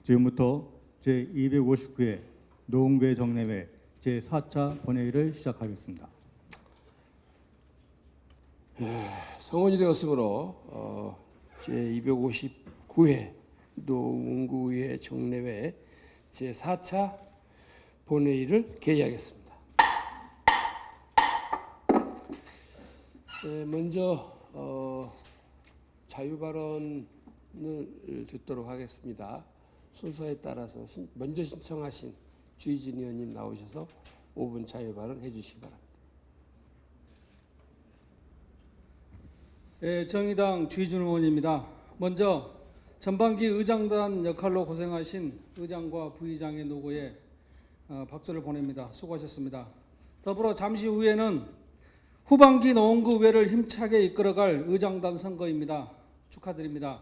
지금부터 제259회 노원구의 정례회 제4차 본회의를 시작하겠습니다. 성원이 되었으므로 제259회 노원구의 정례회 제4차 본회의를 개의하겠습니다. 먼저 자유발언을 듣도록 하겠습니다. 순서에 따라서 먼저 신청하신 주희진 의원님 나오셔서 5분 자유발언 해주시기 바랍니다. 정의당 주희준 의원입니다. 먼저 전반기 의장단 역할로 고생하신 의장과 부의장의 노고에 박수를 보냅니다. 수고하셨습니다. 더불어 잠시 후에는 후반기 노원구 의회를 힘차게 이끌어갈 의장단 선거입니다. 축하드립니다.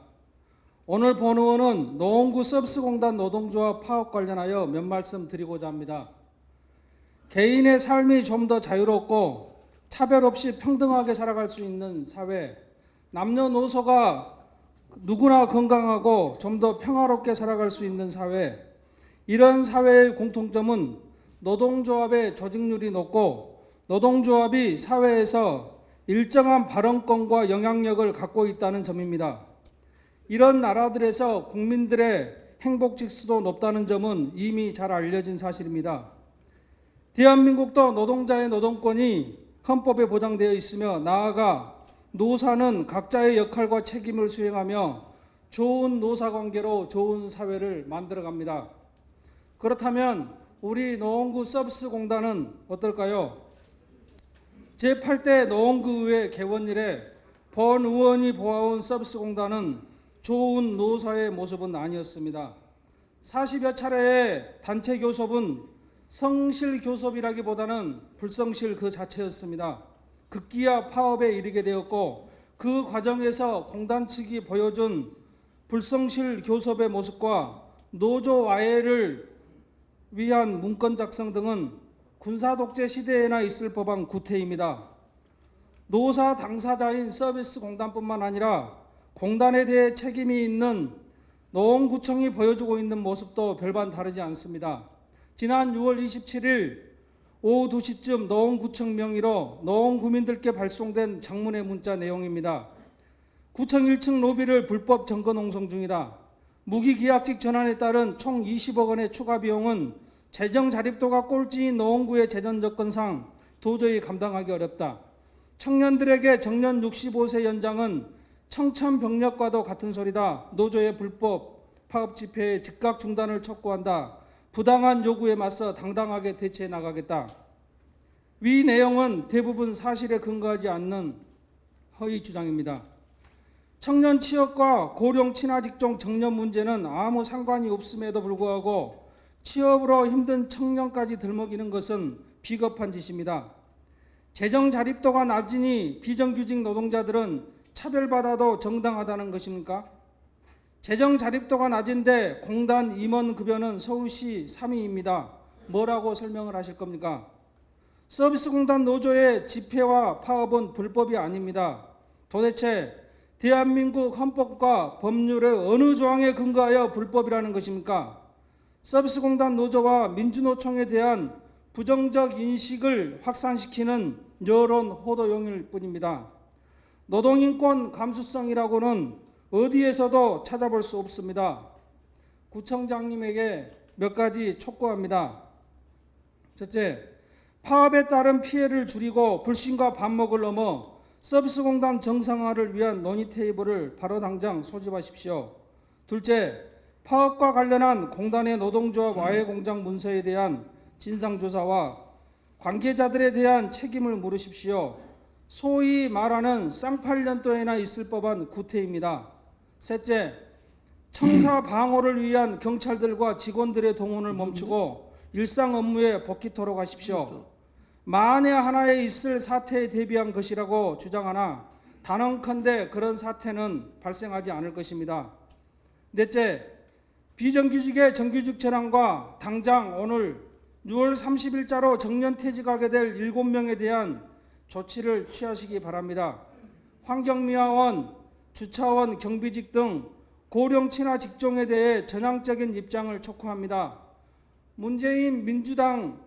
오늘 본 의원은 노원구 서비스공단 노동조합 파업 관련하여 몇 말씀 드리고자 합니다. 개인의 삶이 좀 더 자유롭고 차별 없이 평등하게 살아갈 수 있는 사회, 남녀노소가 누구나 건강하고 좀 더 평화롭게 살아갈 수 있는 사회, 이런 사회의 공통점은 노동조합의 조직률이 높고 노동조합이 사회에서 일정한 발언권과 영향력을 갖고 있다는 점입니다. 이런 나라들에서 국민들의 행복 지수도 높다는 점은 이미 잘 알려진 사실입니다. 대한민국도 노동자의 노동권이 헌법에 보장되어 있으며 나아가 노사는 각자의 역할과 책임을 수행하며 좋은 노사관계로 좋은 사회를 만들어갑니다. 그렇다면 우리 노원구 서비스공단은 어떨까요? 제8대 노원구의회 개원 이래 본 의원이 보아온 서비스공단은 좋은 노사의 모습은 아니었습니다. 40여 차례의 단체 교섭은 성실 교섭이라기보다는 불성실 그 자체였습니다. 급기야 파업에 이르게 되었고 그 과정에서 공단 측이 보여준 불성실 교섭의 모습과 노조 와해를 위한 문건 작성 등은 군사독재 시대에나 있을 법한 구태입니다. 노사 당사자인 서비스공단뿐만 아니라 공단에 대해 책임이 있는 노원구청이 보여주고 있는 모습도 별반 다르지 않습니다. 지난 6월 27일 오후 2시쯤 노원구청 명의로 노원구민들께 발송된 장문의 문자 내용입니다. 구청 1층 로비를 불법 점거 농성 중이다. 무기계약직 전환에 따른 총 20억 원의 추가 비용은 재정 자립도가 꼴찌인 노원구의 재정 여건상 도저히 감당하기 어렵다. 청년들에게 정년 65세 연장은 청천벽력과도 같은 소리다. 노조의 불법 파업 집회의 즉각 중단을 촉구한다. 부당한 요구에 맞서 당당하게 대처해 나가겠다. 위 내용은 대부분 사실에 근거하지 않는 허위 주장입니다. 청년 취업과 고령 친화직종 정년 문제는 아무 상관이 없음에도 불구하고 취업으로 힘든 청년까지 들먹이는 것은 비겁한 짓입니다. 재정 자립도가 낮으니 비정규직 노동자들은 차별받아도 정당하다는 것입니까? 재정 자립도가 낮은데 공단 임원 급여는 서울시 3위입니다. 뭐라고 설명을 하실 겁니까? 서비스공단 노조의 집회와 파업은 불법이 아닙니다. 도대체 대한민국 헌법과 법률의 어느 조항에 근거하여 불법이라는 것입니까? 서비스공단 노조와 민주노총에 대한 부정적 인식을 확산시키는 여론 호도용일 뿐입니다. 노동인권 감수성이라고는 어디에서도 찾아볼 수 없습니다. 구청장님에게 몇 가지 촉구합니다. 첫째, 파업에 따른 피해를 줄이고 불신과 반목을 넘어 서비스공단 정상화를 위한 논의 테이블을 바로 당장 소집하십시오. 둘째, 파업과 관련한 공단의 노동조합 와해 공장 문서에 대한 진상조사와 관계자들에 대한 책임을 물으십시오. 소위 말하는 쌍팔년도에나 있을 법한 구태입니다. 셋째, 청사 방어를 위한 경찰들과 직원들의 동원을 멈추고 일상 업무에 복귀토록 하십시오. 만에 하나에 있을 사태에 대비한 것이라고 주장하나 단언컨대 그런 사태는 발생하지 않을 것입니다. 넷째, 비정규직의 정규직 전환과 당장 오늘 6월 30일자로 정년퇴직하게 될 7명에 대한 조치를 취하시기 바랍니다. 환경미화원, 주차원, 경비직 등 고령 친화 직종에 대해 전향적인 입장을 촉구합니다. 문재인 민주당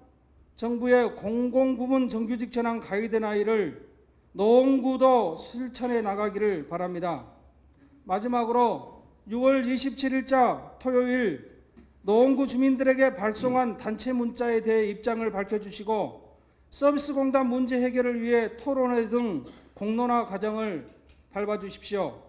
정부의 공공부문 정규직 전환 가이드라인을 노원구도 실천해 나가기를 바랍니다. 마지막으로 6월 27일자 토요일 노원구 주민들에게 발송한 단체 문자에 대해 입장을 밝혀주시고 서비스 공단 문제 해결을 위해 토론회 등 공론화 과정을 밟아주십시오.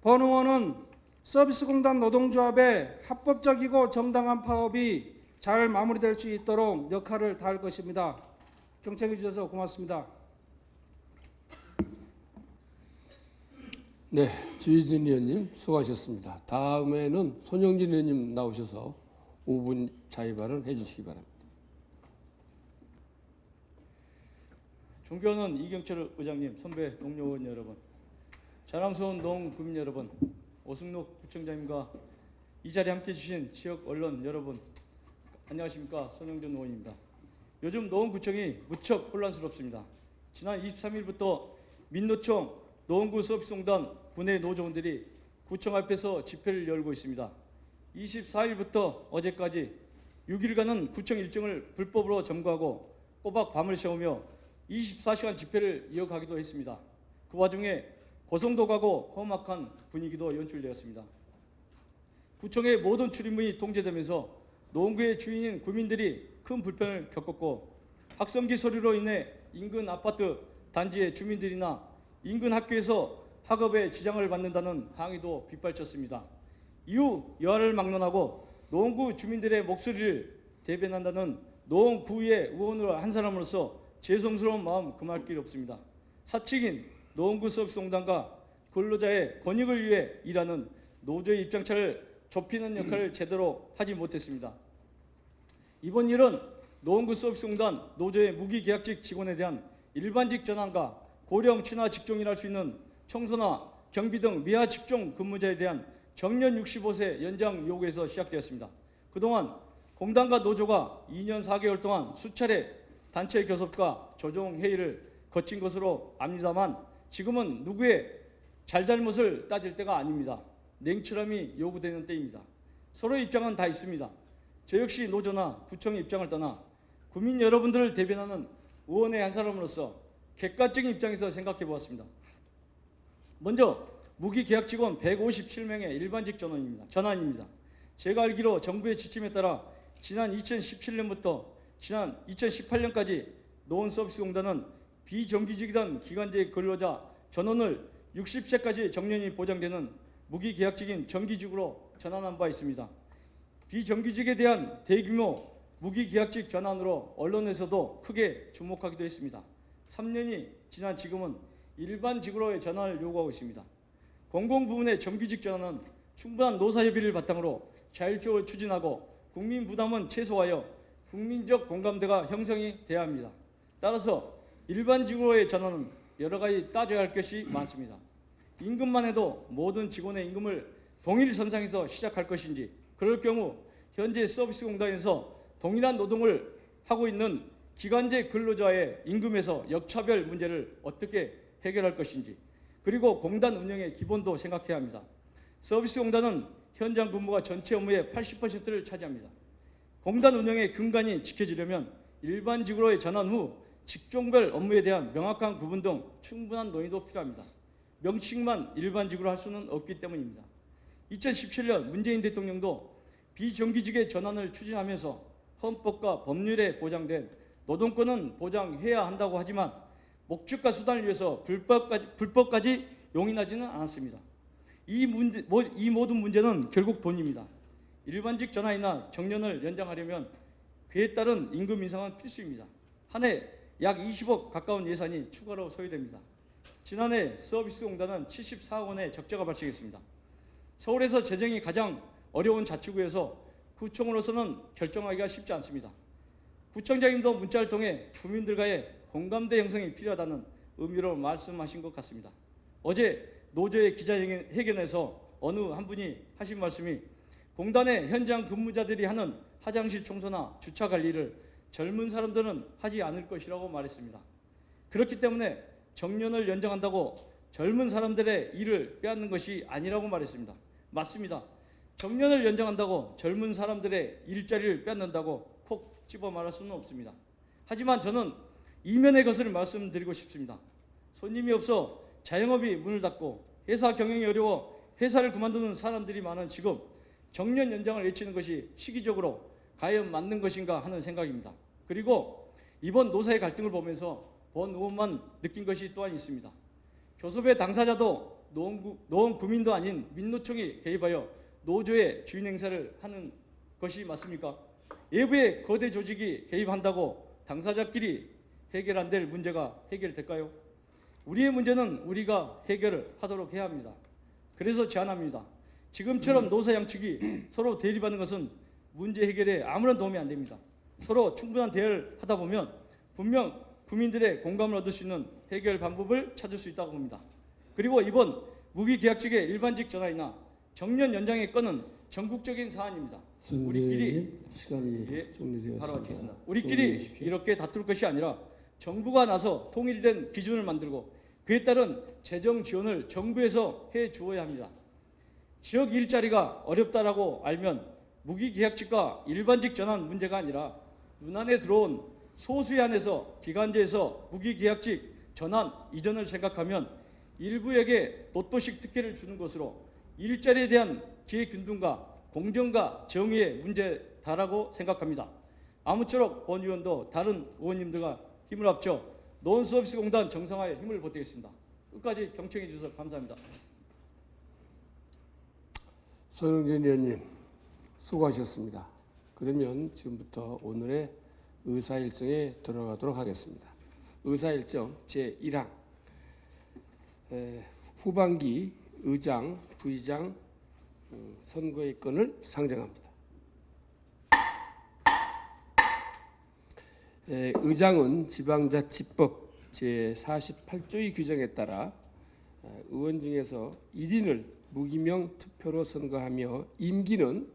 본 의원은 서비스 공단 노동조합의 합법적이고 정당한 파업이 잘 마무리될 수 있도록 역할을 다할 것입니다. 경청해 주셔서 고맙습니다. 네, 주희진 의원님 수고하셨습니다. 다음에는 손영진 의원님 나오셔서 5분 자유 발언 해주시기 바랍니다. 존경하는 이경철 의장님, 선배 동료 의원 여러분, 자랑스러운 노원구민 여러분, 오승록 구청장님과 이 자리에 함께해 주신 지역 언론 여러분, 안녕하십니까. 손영준 의원입니다. 요즘 노원구청이 무척 혼란스럽습니다. 지난 23일부터 민노총 노원구 서비스공단 분해 노조원들이 구청 앞에서 집회를 열고 있습니다. 24일부터 어제까지 6일간은 구청 일정을 불법으로 점거하고 꼬박 밤을 새우며 24시간 집회를 이어가기도 했습니다. 그 와중에 고성도 가고 험악한 분위기도 연출되었습니다. 구청의 모든 출입문이 통제되면서 노원구의 주인인 구민들이 큰 불편을 겪었고 확성기 소리로 인해 인근 아파트 단지의 주민들이나 인근 학교에서 학업에 지장을 받는다는 항의도 빗발쳤습니다. 이후 여하를 막론하고 노원구 주민들의 목소리를 대변한다는 노원구의 의원으로 한 사람으로서 죄송스러운 마음 금할 길 없습니다. 사측인 노원구 서비스공단과 근로자의 권익을 위해 일하는 노조의 입장차를 좁히는 역할을 제대로 하지 못했습니다. 이번 일은 노원구 서비스공단 노조의 무기계약직 직원에 대한 일반직 전환과 고령 친화 직종이라 할 수 있는 청소나 경비 등 미하 직종 근무자에 대한 정년 65세 연장 요구에서 시작되었습니다. 그동안 공단과 노조가 2년 4개월 동안 수차례 단체 교섭과 조정 회의를 거친 것으로 압니다만 지금은 누구의 잘잘못을 따질 때가 아닙니다. 냉철함이 요구되는 때입니다. 서로의 입장은 다 있습니다. 저 역시 노조나 구청의 입장을 떠나 구민 여러분들을 대변하는 의원의 한 사람으로서 객관적인 입장에서 생각해 보았습니다. 먼저 무기계약 직원 157명의 일반직 전환입니다. 제가 알기로 정부의 지침에 따라 지난 2017년부터 지난 2018년까지 노원서비스공단은 비정규직이던 기간제 근로자 전원을 60세까지 정년이 보장되는 무기계약직인 정규직으로 전환한 바 있습니다. 비정규직에 대한 대규모 무기계약직 전환으로 언론에서도 크게 주목하기도 했습니다. 3년이 지난 지금은 일반직으로의 전환을 요구하고 있습니다. 공공부문의 정규직 전환은 충분한 노사협의를 바탕으로 자율적으로 추진하고 국민 부담은 최소화하여 국민적 공감대가 형성이 돼야 합니다. 따라서 일반직으로의 전환은 여러 가지 따져야 할 것이 많습니다. 임금만 해도 모든 직원의 임금을 동일 선상에서 시작할 것인지, 그럴 경우 현재 서비스 공단에서 동일한 노동을 하고 있는 기간제 근로자의 임금에서 역차별 문제를 어떻게 해결할 것인지, 그리고 공단 운영의 기본도 생각해야 합니다. 서비스 공단은 현장 근무가 전체 업무의 80%를 차지합니다. 공단 운영의 근간이 지켜지려면 일반직으로의 전환 후 직종별 업무에 대한 명확한 구분 등 충분한 논의도 필요합니다. 명칭만 일반직으로 할 수는 없기 때문입니다. 2017년 문재인 대통령도 비정규직의 전환을 추진하면서 헌법과 법률에 보장된 노동권은 보장해야 한다고 하지만 목적과 수단을 위해서 불법까지 용인하지는 않았습니다. 이 모든 문제는 결국 돈입니다. 일반직 전환이나 정년을 연장하려면 그에 따른 임금 인상은 필수입니다. 한 해 약 20억 가까운 예산이 추가로 소요됩니다. 지난해 서비스공단은 74억 원의 적자가 발생했습니다. 서울에서 재정이 가장 어려운 자치구에서 구청으로서는 결정하기가 쉽지 않습니다. 구청장님도 문자를 통해 국민들과의 공감대 형성이 필요하다는 의미로 말씀하신 것 같습니다. 어제 노조의 기자회견에서 어느 한 분이 하신 말씀이 공단의 현장 근무자들이 하는 화장실 청소나 주차 관리를 젊은 사람들은 하지 않을 것이라고 말했습니다. 그렇기 때문에 정년을 연장한다고 젊은 사람들의 일을 빼앗는 것이 아니라고 말했습니다. 맞습니다. 정년을 연장한다고 젊은 사람들의 일자리를 뺏는다고 콕 집어 말할 수는 없습니다. 하지만 저는 이면의 것을 말씀드리고 싶습니다. 손님이 없어 자영업이 문을 닫고 회사 경영이 어려워 회사를 그만두는 사람들이 많은 지금 정년 연장을 외치는 것이 시기적으로 과연 맞는 것인가 하는 생각입니다. 그리고 이번 노사의 갈등을 보면서 본 의원만 느낀 것이 또한 있습니다. 교섭의 당사자도 노원 구민도 아닌 민노총이 개입하여 노조의 주인 행사를 하는 것이 맞습니까? 외부의 거대 조직이 개입한다고 당사자끼리 해결 안 될 문제가 해결될까요? 우리의 문제는 우리가 해결을 하도록 해야 합니다. 그래서 제안합니다. 지금처럼 노사 양측이 서로 대립하는 것은 문제 해결에 아무런 도움이 안 됩니다. 서로 충분한 대화를 하다 보면 분명 국민들의 공감을 얻을 수 있는 해결 방법을 찾을 수 있다고 봅니다. 그리고 이번 무기계약직의 일반직 전환이나 정년 연장의 건은 전국적인 사안입니다. 우리끼리 시간이 바로 종료되었습니다. 마치겠습니다. 우리끼리 이렇게 다툴 것이 아니라 정부가 나서 통일된 기준을 만들고 그에 따른 재정 지원을 정부에서 해 주어야 합니다. 지역 일자리가 어렵다라고 알면 무기계약직과 일반직 전환 문제가 아니라 눈안에 들어온 소수에 한해서 기간제에서 무기계약직 전환 이전을 생각하면 일부에게 로또식 특혜를 주는 것으로 일자리에 대한 기회균등과 공정과 정의의 문제다라고 생각합니다. 아무쪼록 본 의원도 다른 의원님들과 힘을 합쳐 노원서비스공단 정상화에 힘을 보태겠습니다. 끝까지 경청해 주셔서 감사합니다. 손영진 의원님 수고하셨습니다. 그러면 지금부터 오늘의 의사일정에 들어가도록 하겠습니다. 의사일정 제1항 후반기 의장, 부의장 선거의 건을 상정합니다. 의장은 지방자치법 제48조의 규정에 따라 의원 중에서 1인을 무기명 투표로 선거하며 임기는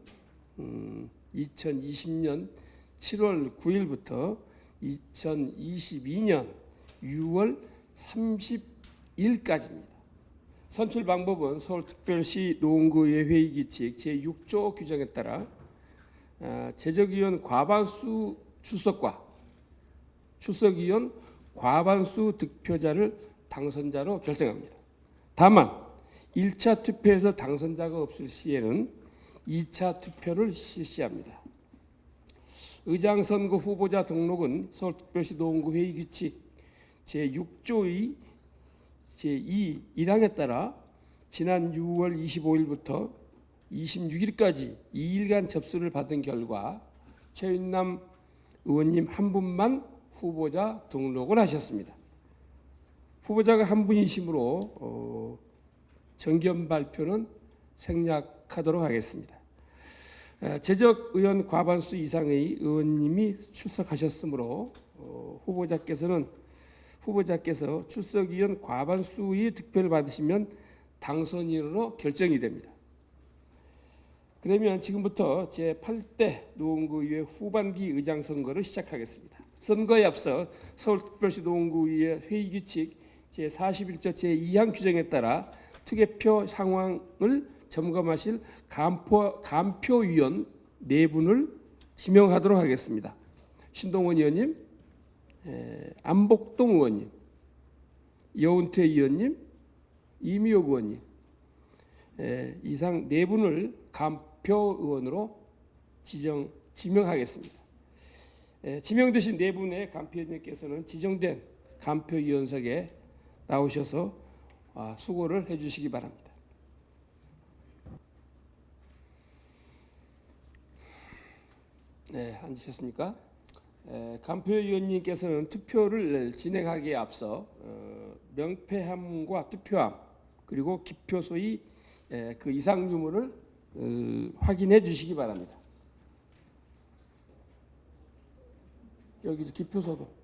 2020년 7월 9일부터 2022년 6월 30일까지입니다. 선출 방법은 서울특별시 노원구의회 회의규칙 제6조 규정에 따라 제적의원 과반수 출석과 출석의원 과반수 득표자를 당선자로 결정합니다. 다만 1차 투표에서 당선자가 없을 시에는 2차 투표를 실시합니다. 의장 선거 후보자 등록은 서울특별시 노원구 회의규칙 제6조의 제2 1항에 따라 지난 6월 25일부터 26일까지 2일간 접수를 받은 결과 최윤남 의원님 한 분만 후보자 등록을 하셨습니다. 후보자가 한 분이시므로 정견 발표는 생략하도록 하겠습니다. 제적 의원 과반수 이상의 의원님이 출석하셨으므로 후보자께서 출석 의원 과반수의 득표를 받으시면 당선인으로 결정이 됩니다. 그러면 지금부터 제8대 노원구의회 후반기 의장 선거를 시작하겠습니다. 선거에 앞서 서울특별시 노원구의회 회의규칙 제41조 제2항 규정에 따라 투개표 상황을 점검하실 감표위원 4분을 지명하도록 하겠습니다. 신동원 의원님, 안복동 의원님, 여운태 의원님, 이미옥 의원님 이상 4분을 감표의원으로 지명하겠습니다. 지명되신 4분의 감표위원님께서는 지정된 감표위원석에 나오셔서 수고를 해주시기 바랍니다. 네, 앉으셨습니까? 감표위원님께서는 투표를 진행하기에 앞서 명패함과 투표함 그리고 기표소의 그 이상 유무를 확인해 주시기 바랍니다. 여기 기표소도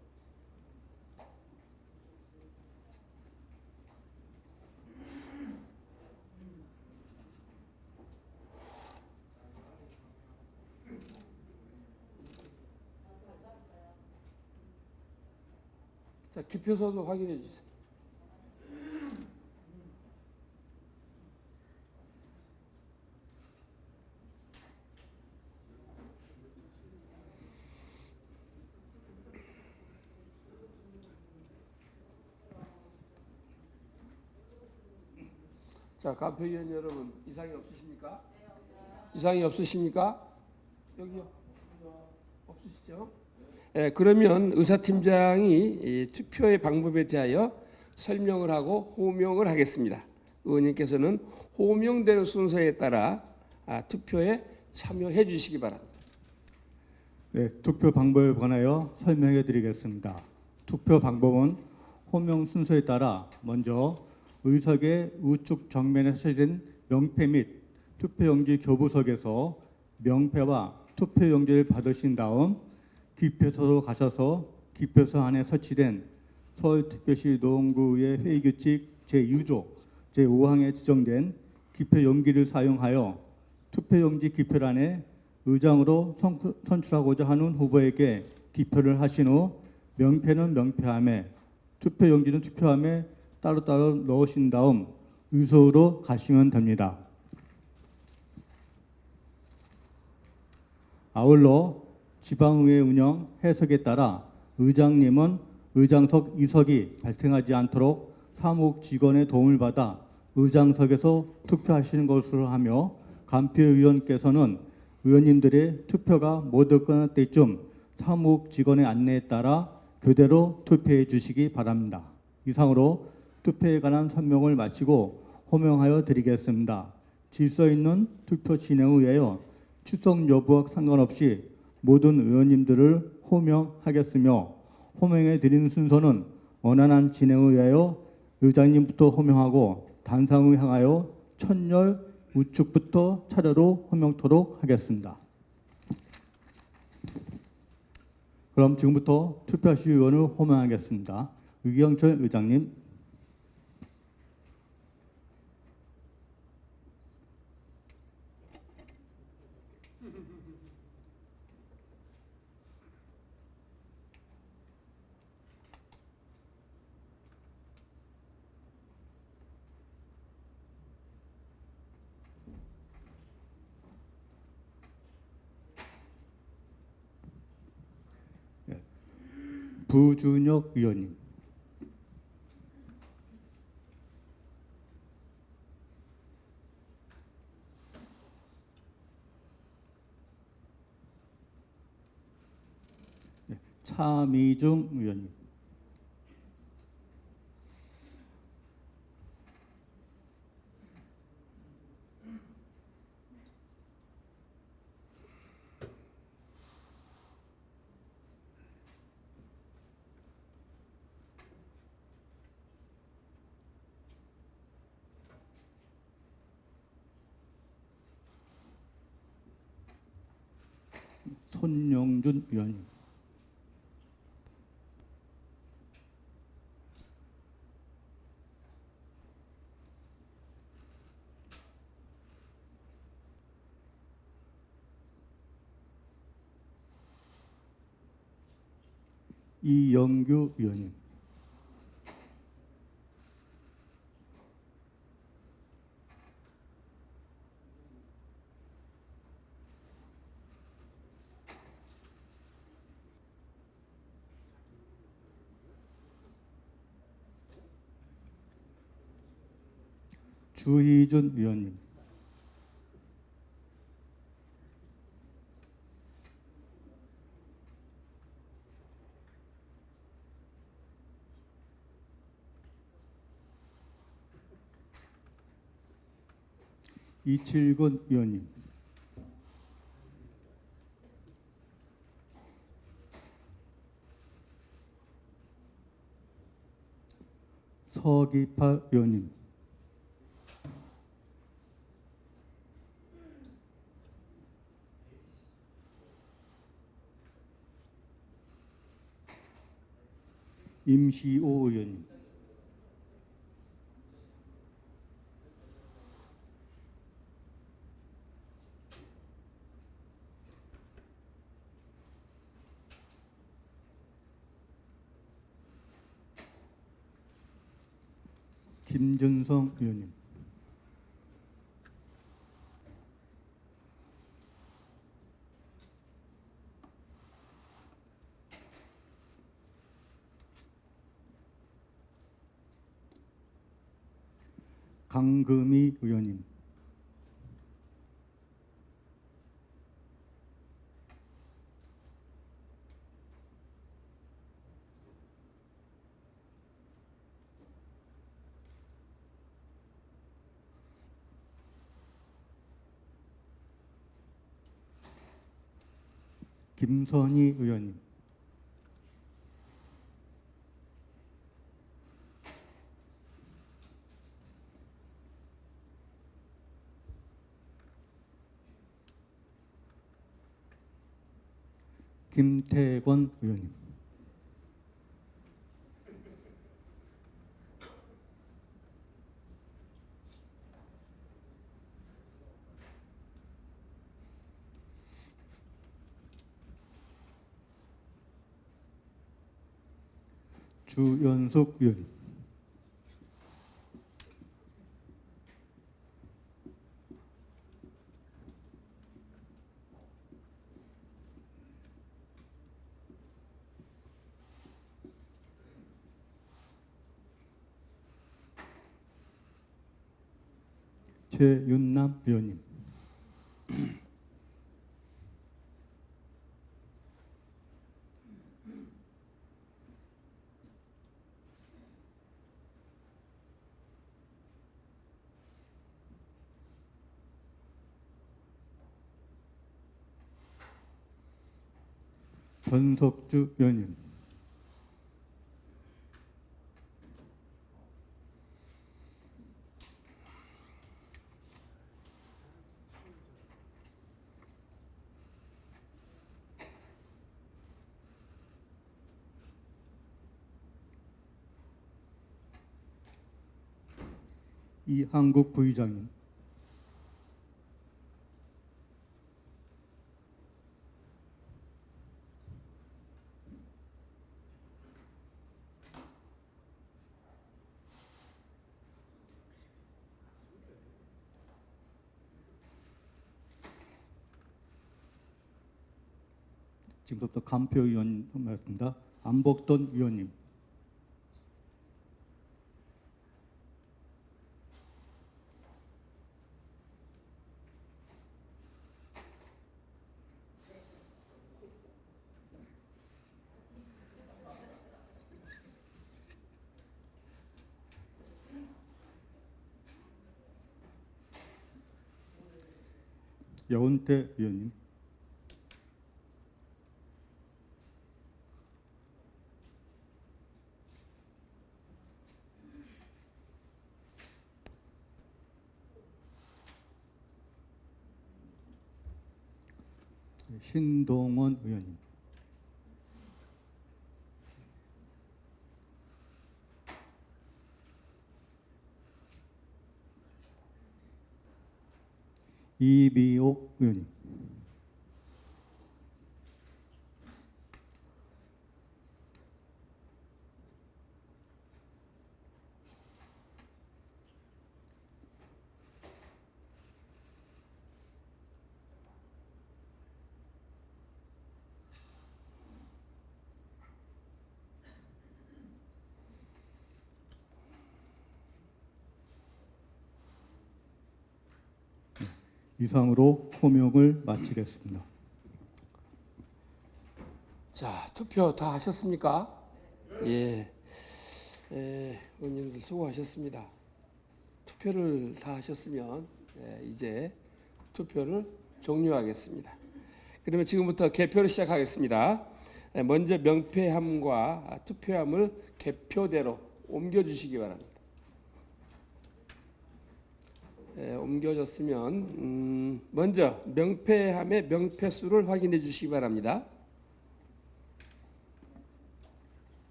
자, 기표소도 확인해 주세요. 자, 간표위원 여러분, 이상이 없으십니까? 이상이 없으십니까? 여기요. 없으시죠? 예, 그러면 의사팀장이 이 투표의 방법에 대하여 설명을 하고 호명을 하겠습니다. 의원님께서는 호명되는 순서에 따라 투표에 참여해 주시기 바랍니다. 네, 투표 방법에 관하여 설명해 드리겠습니다. 투표 방법은 호명 순서에 따라 먼저 의석의 우측 정면에 설치된 명패 및 투표용지 교부석에서 명패와 투표용지를 받으신 다음 기표소로 가셔서 기표소 안에 설치된 서울특별시 노원구의 회의규칙 제6조 제5항에 지정된 기표용지를 사용하여 투표용지 기표란에 의장으로 선출하고자 하는 후보에게 기표를 하신 후 명패는 명패함에 투표용지는 투표함에 따로따로 넣으신 다음 의소로 가시면 됩니다. 아울러 지방의회 운영 해석에 따라 의장님은 의장석 이석이 발생하지 않도록 사무국 직원의 도움을 받아 의장석에서 투표하시는 것으로 하며 간표위원께서는 의원님들의 투표가 모두 끝날 때쯤 사무국 직원의 안내에 따라 교대로 투표해 주시기 바랍니다. 이상으로 투표에 관한 설명을 마치고 호명하여 드리겠습니다. 질서 있는 투표 진행을 위하여 출석 여부와 상관없이 모든 의원님들을 호명하겠으며 호명해 드리는 순서는 원활한 진행을 위하여 의장님부터 호명하고 단상을 향하여 첫열 우측부터 차례로 호명토록 하겠습니다. 그럼 지금부터 투표하실 의원을 호명하겠습니다. 의경철 의장님. 부준혁 의원님. 차미중 의원님. 손영준 의원님. 이영규 의원님. 주희준 의원님. 이칠근 의원님. 서기팔 의원님. 임시오 의원님. 김준성 의원님. 강금희 의원님, 김선희 의원님, 김태권 의원님, 주연숙 의원님, 최윤남 의원님, 전석주 의원님, 이한국 부의장님, 지금부터 간표 의원 말씀입니다. 안복돈 의원님, 여운태 의원님, 신동원 의원님, 이미옥 의원님, 이상으로 호명을 마치겠습니다. 자, 투표 다 하셨습니까? 예. 의원님들 수고하셨습니다. 투표를 다 하셨으면 이제 투표를 종료하겠습니다. 그러면 지금부터 개표를 시작하겠습니다. 먼저 명패함과 투표함을 개표대로 옮겨주시기 바랍니다. 옮겨졌으면 먼저 명패함의 명패수를 확인해 주시기 바랍니다.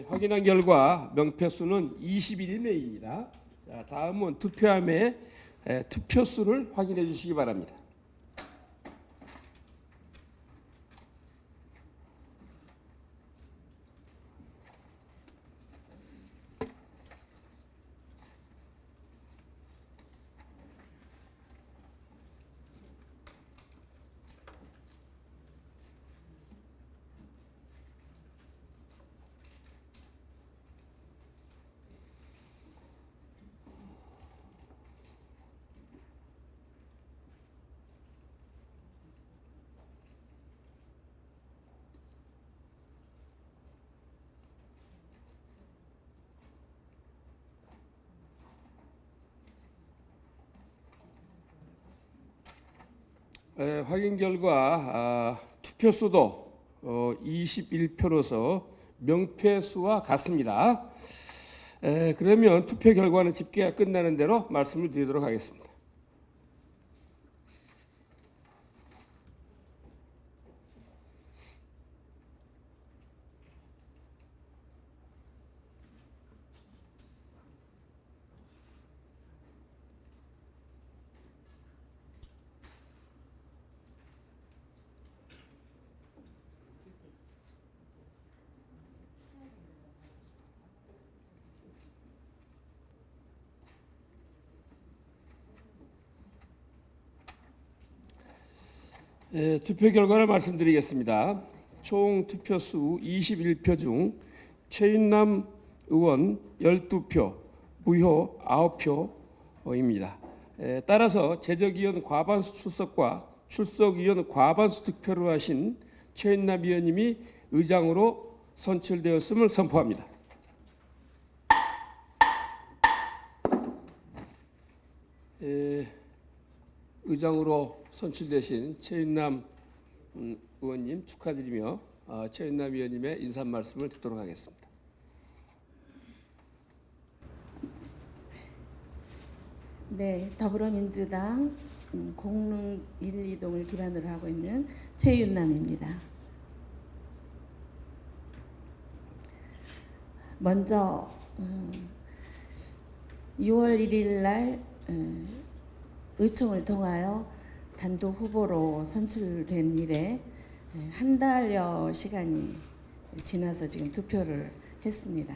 확인한 결과 명패수는 21명입니다. 자, 다음은 투표함의 투표수를 확인해 주시기 바랍니다. 확인 결과 투표수도 21표로서 명패수와 같습니다. 그러면 투표 결과는 집계가 끝나는 대로 말씀을 드리도록 하겠습니다. 투표 결과를 말씀드리겠습니다. 총 투표수 21표 중 최윤남 의원 12표, 무효 9표입니다. 따라서 제적위원 과반수 출석과 출석위원 과반수 득표를 하신 최윤남 의원님이 의장으로 선출되었음을 선포합니다. 의장으로 선출되신 최윤남 의원님 축하드리며 최윤남 의원님의 인사 말씀을 듣도록 하겠습니다. 네, 더불어민주당 공릉 1, 2동을 기반으로 하고 있는 최윤남입니다. 먼저 6월 1일 날 의총을 통하여 단독 후보로 선출된 이래 한 달여 시간이 지나서 지금 투표를 했습니다.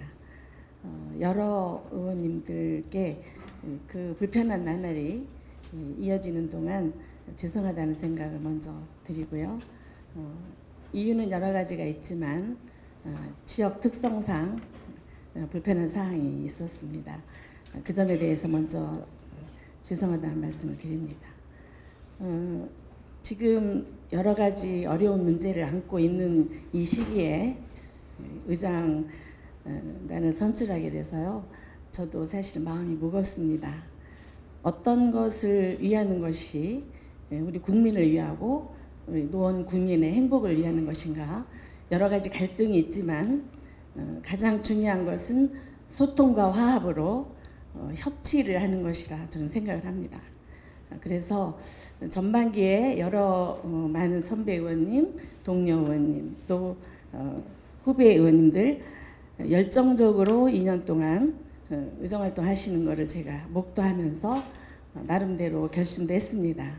여러 의원님들께 그 불편한 나날이 이어지는 동안 죄송하다는 생각을 먼저 드리고요. 이유는 여러 가지가 있지만 지역 특성상 불편한 사항이 있었습니다. 그 점에 대해서 먼저 죄송하다는 말씀을 드립니다. 지금 여러 가지 어려운 문제를 안고 있는 이 시기에 의장단을 선출하게 돼서요. 저도 사실 마음이 무겁습니다. 어떤 것을 위하는 것이 우리 국민을 위하고 우리 노원 국민의 행복을 위하는 것인가, 여러 가지 갈등이 있지만 가장 중요한 것은 소통과 화합으로 협치를 하는 것이라 저는 생각을 합니다. 그래서 전반기에 여러 많은 선배 의원님, 동료 의원님, 또 후배 의원님들 열정적으로 2년 동안 의정활동 하시는 것을 제가 목도하면서 나름대로 결심도 했습니다.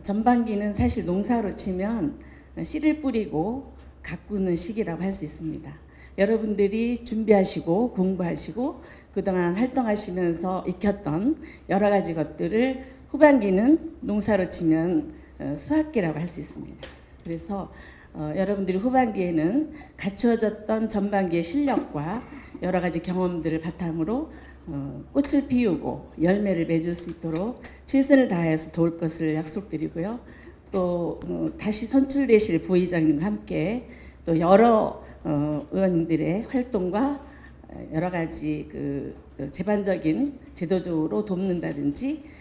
전반기는 사실 농사로 치면 씨를 뿌리고 가꾸는 시기라고 할 수 있습니다. 여러분들이 준비하시고 공부하시고 그동안 활동하시면서 익혔던 여러 가지 것들을 후반기는 농사로 치면 수확기라고 할 수 있습니다. 그래서 여러분들이 후반기에는 갖추어졌던 전반기의 실력과 여러 가지 경험들을 바탕으로 꽃을 피우고 열매를 맺을 수 있도록 최선을 다해서 도울 것을 약속드리고요. 또 다시 선출되실 부의장님과 함께 또 여러 의원님들의 활동과 여러 가지 제반적인 제도적으로 돕는다든지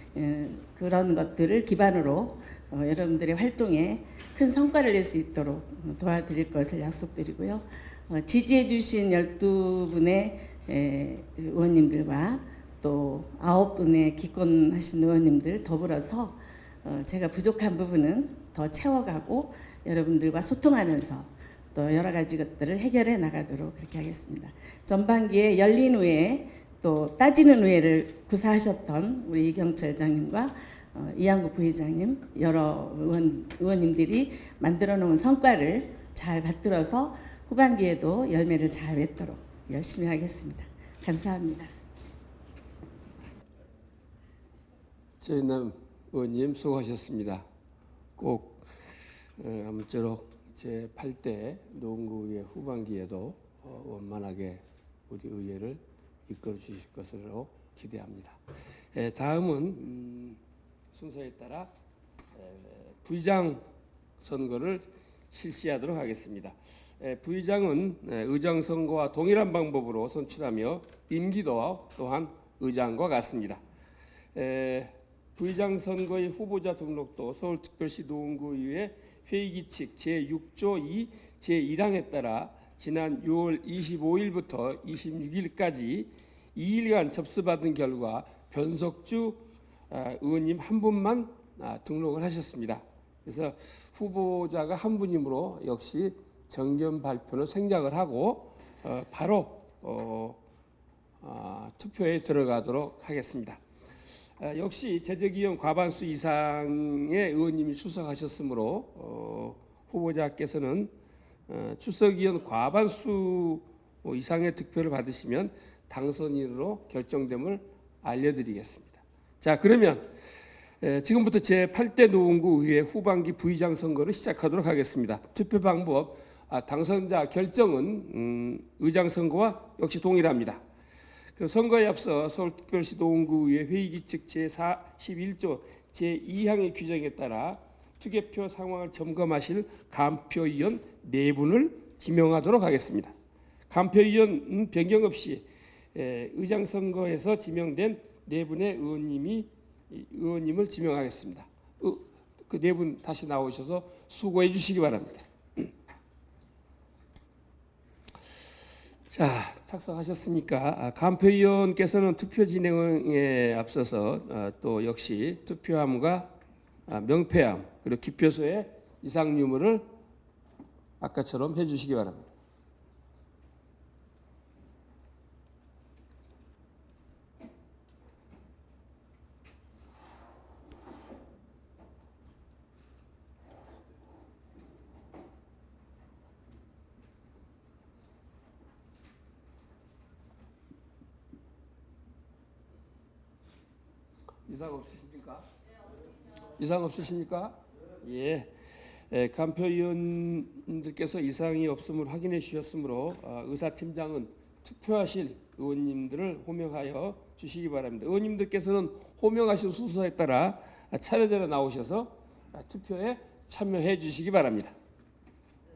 그런 것들을 기반으로 여러분들의 활동에 큰 성과를 낼 수 있도록 도와드릴 것을 약속드리고요. 지지해 주신 12분의 의원님들과 또 9분의 기권하신 의원님들 더불어서 제가 부족한 부분은 더 채워가고 여러분들과 소통하면서 또 여러 가지 것들을 해결해 나가도록 그렇게 하겠습니다. 전반기에 열린 의회 또 따지는 의회를 구사하셨던 우리 이경철장님과 이한구 부의장님 여러 의원님들이 만들어 놓은 성과를 잘 받들어서 후반기에도 열매를 잘 맺도록 열심히 하겠습니다. 감사합니다. 최윤남 의원님 수고하셨습니다. 꼭 아무쪼록 제8대 농구의 후반기에도 원만하게 우리 의회를 이끌어 주실 것으로 기대합니다. 다음은 순서에 따라 부의장 선거를 실시하도록 하겠습니다. 부의장은 의장 선거와 동일한 방법으로 선출하며 임기도 또한 의장과 같습니다. 부의장 선거의 후보자 등록도 서울특별시 노원구의회 회의규칙 제6조 2 제1항에 따라 지난 6월 25일부터 26일까지 2일간 접수받은 결과 변석주 의원님 한 분만 등록을 하셨습니다. 그래서 후보자가 한 분이므로 역시 정견 발표는 생략을 하고 바로 투표에 들어가도록 하겠습니다. 역시 재적의원 과반수 이상의 의원님이 출석하셨으므로 후보자께서는 출석의원 과반수 이상의 득표를 받으시면 당선인으로 결정됨을 알려드리겠습니다. 자, 그러면 지금부터 제8대 노원구 의회 후반기 부의장 선거를 시작하도록 하겠습니다. 투표 방법, 당선자 결정은 의장 선거와 역시 동일합니다. 그리고 선거에 앞서 서울특별시 노원구 의회 회의규칙 제41조 제2항의 규정에 따라 투개표 상황을 점검하실 간표위원 4분을 지명하도록 하겠습니다. 간표위원 변경 없이 의장 선거에서 지명된 4분의 의원님을 지명하겠습니다. 그 4분 다시 나오셔서 수고해 주시기 바랍니다. 자, 착석하셨으니까 간표위원께서는 투표 진행에 앞서서 또 역시 투표함과 명패함 그리고 기표소의 이상 유무를 아까처럼 해주시기 바랍니다. 이상 없으십니까? 이상 없으십니까? 예. 간표위원들께서 이상이 없음을 확인해 주셨으므로 의사팀장은 투표하실 의원님들을 호명하여 주시기 바랍니다. 의원님들께서는 호명하신 순서에 따라 차례대로 나오셔서 투표에 참여해 주시기 바랍니다.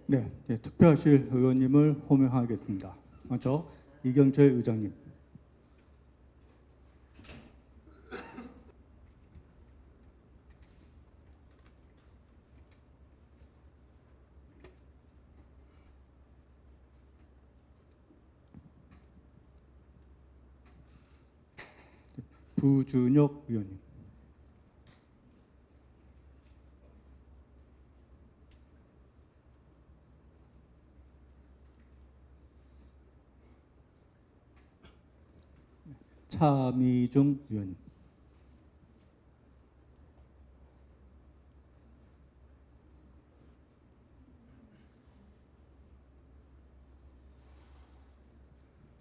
네, 투표하실 의원님을 호명하겠습니다. 먼저 이경철 의장님. 부준혁 의원님. 차미중 의원님.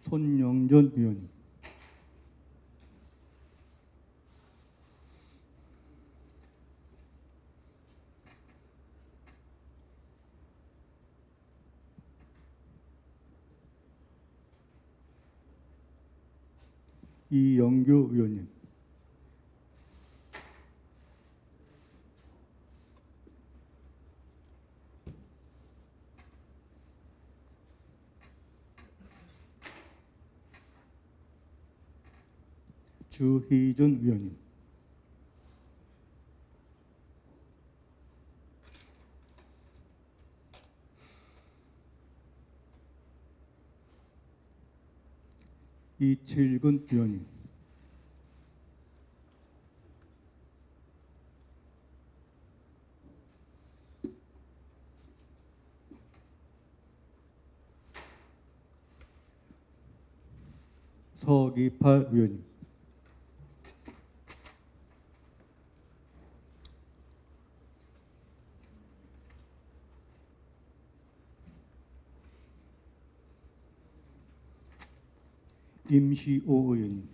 손영준 의원님. 이영규 의원님. 주희준 의원님. 이칠근 의원님. 서기팔 의원님. 임시오 의원님.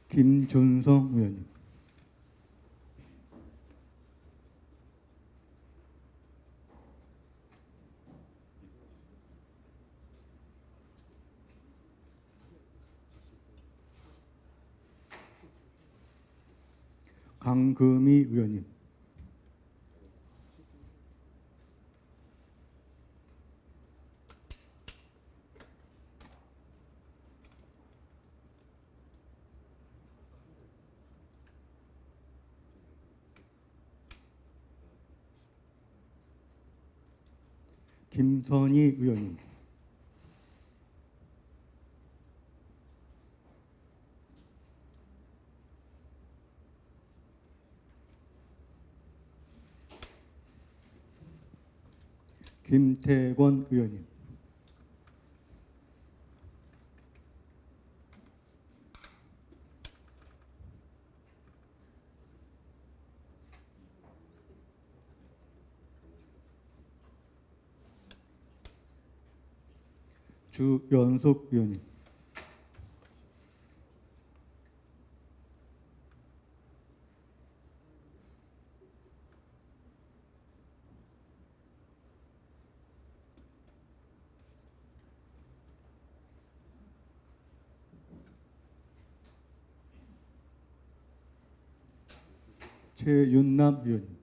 김준성 의원님. 강금희 의원님. 김선희 의원님, 김태권 의원님, 주연석 의원님, 최윤남 의원님,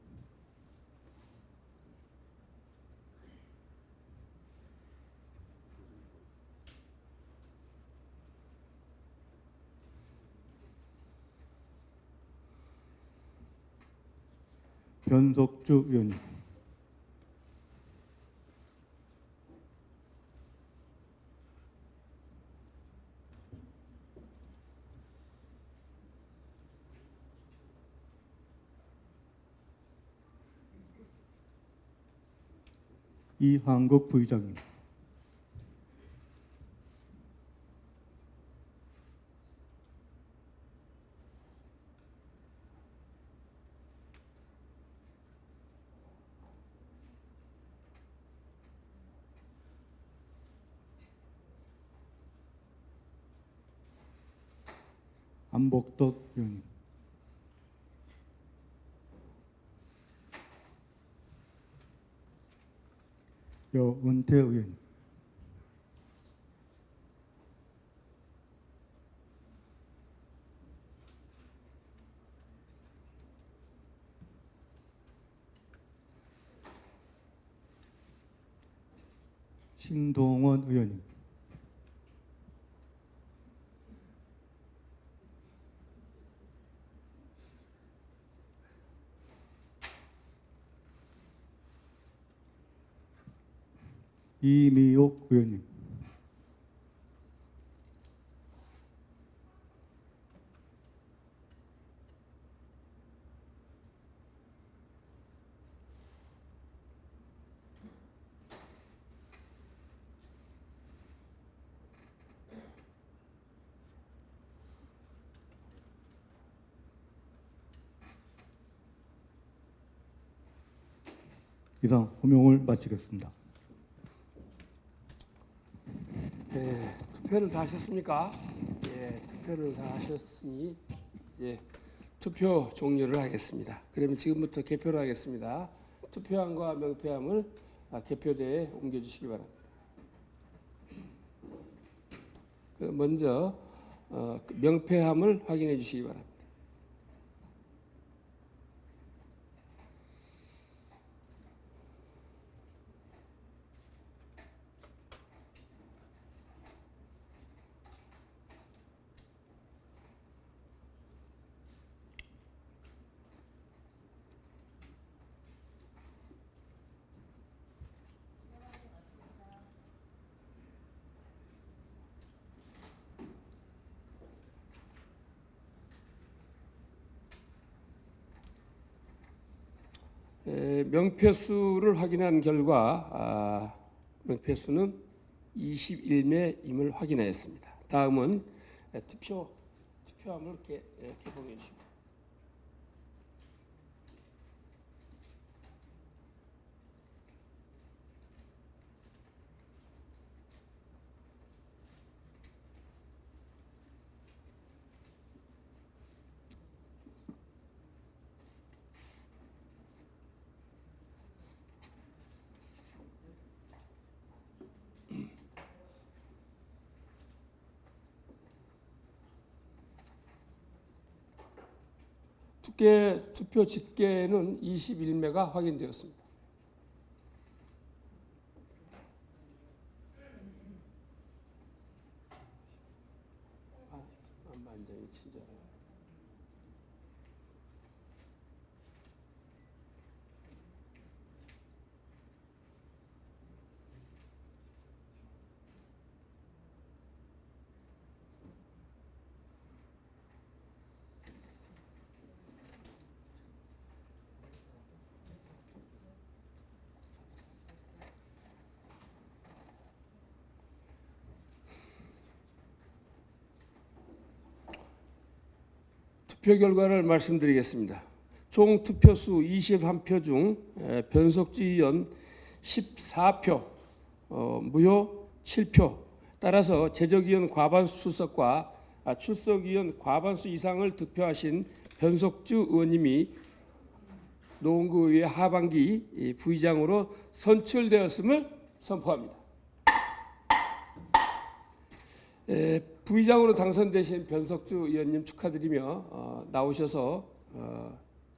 변석주 의원님, 이한국 부의장님, 안복덕 의원님, 여은태 의원님, 신동원 의원님, 이미옥 의원님, 이상 호명을 마치겠습니다. 투표를 다 하셨습니까? 예, 투표를 다 하셨으니 이제 투표 종료를 하겠습니다. 그러면 지금부터 개표를 하겠습니다. 투표함과 명패함을 개표대에 옮겨주시기 바랍니다. 그럼 먼저 명패함을 확인해 주시기 바랍니다. 명패수를 확인한 결과 명패수는 21매임을 확인하였습니다. 다음은 투표함을 개봉해 주시고 투표 집계는 21매가 확인되었습니다. 진짜. 투표 결과를 말씀드리겠습니다. 총 투표수 21표 중 변석주 의원 14표, 무효 7표. 따라서 재적의원 과반수 출석과 출석의원 과반수 이상을 득표하신 변석주 의원님이 노원구의회 하반기 부의장으로 선출되었음을 선포합니다. 부의장으로 당선되신 변석주 의원님 축하드리며 나오셔서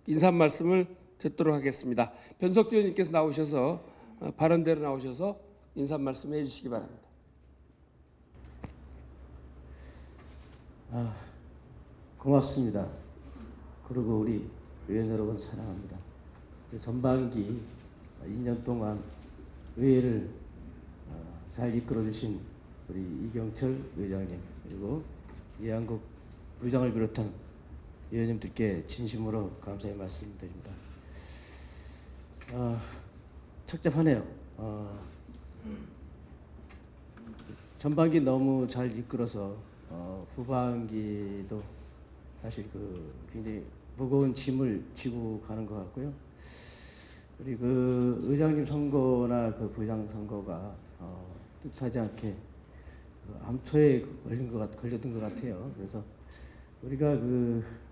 인사 말씀을 듣도록 하겠습니다. 변석주 의원님께서 나오셔서 발언대로 나오셔서 인사 말씀 해주시기 바랍니다. 고맙습니다. 그리고 우리 의원 여러분 사랑합니다. 전반기 2년 동안 의회를 잘 이끌어주신 우리 이경철 의장님 그리고 이한국 의장을 비롯한 의원님들께 진심으로 감사의 말씀드립니다. 착잡하네요. 전반기 너무 잘 이끌어서 후반기도 사실 굉장히 무거운 짐을 지고 가는 것 같고요. 우리 의장님 선거나 부의장 선거가 뜻하지 않게 암초에 걸려든 것 같아요. 그래서 우리가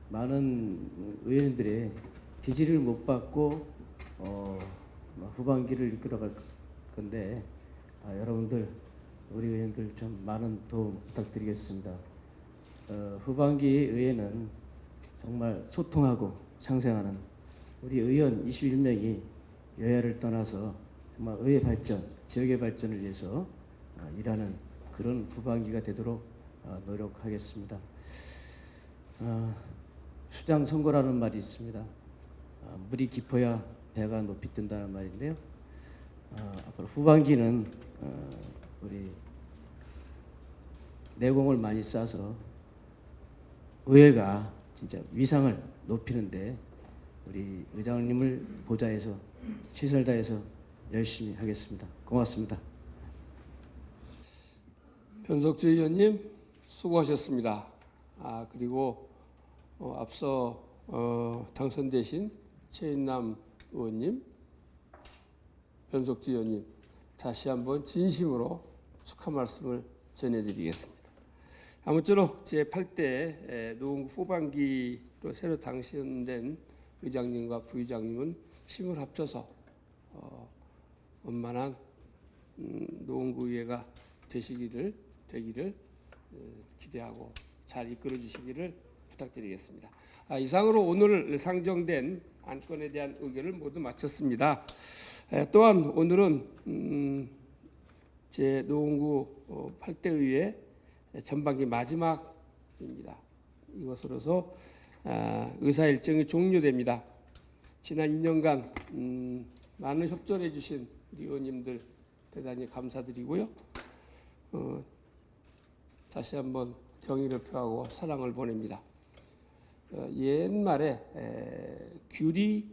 많은 의원들의 지지를 못 받고 후반기를 이끌어갈 건데 여러분들 우리 의원들 좀 많은 도움 부탁드리겠습니다. 후반기 의회는 정말 소통하고 창생하는 우리 의원 21명이 여야를 떠나서 정말 의회 발전, 지역의 발전을 위해서 일하는 그런 후반기가 되도록 노력하겠습니다. 수장 선거라는 말이 있습니다. 물이 깊어야 배가 높이 뜬다는 말인데요. 앞으로 후반기는 우리 내공을 많이 쌓아서 의회가 진짜 위상을 높이는데 우리 의장님을 보좌해서 최선을 다해서 열심히 하겠습니다. 고맙습니다. 변석주 의원님 수고하셨습니다. 그리고 앞서 당선되신 최인남 의원님, 변석주 의원님 다시 한번 진심으로 축하 말씀을 전해드리겠습니다. 아무쪼록 제8대 노원구 후반기로 새로 당선된 의장님과 부의장님은 힘을 합쳐서 원만한 노원구의회가 되기를 기대하고 잘 이끌어 주시기를 부탁드리겠습니다. 이상으로 오늘 상정된 안건에 대한 의결을 모두 마쳤습니다. 또한 오늘은 제 노원구 8대 의회 전반기 마지막입니다. 이것으로서 의사 일정이 종료됩니다. 지난 2년간 많은 협조해 주신 우리 의원님들 대단히 감사드리고요. 다시 한번 경의를 표하고 사랑을 보냅니다. 옛말에 귤이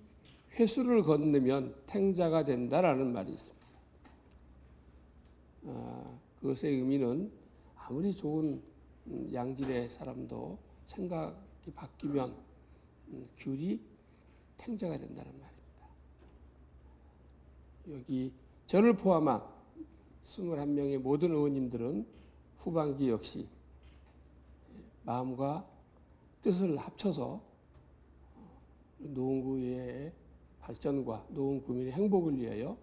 회수를 건너면 탱자가 된다라는 말이 있습니다. 그것의 의미는 아무리 좋은 양질의 사람도 생각이 바뀌면 귤이 탱자가 된다는 말입니다. 여기 저를 포함한 21명의 모든 의원님들은 후반기 역시 마음과 뜻을 합쳐서 노원구의 발전과 노원구민의 행복을 위하여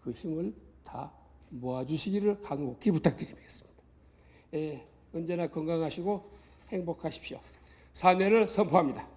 그 힘을 다 모아주시기를 간곡히 부탁드리겠습니다. 언제나 건강하시고 행복하십시오. 사내를 선포합니다.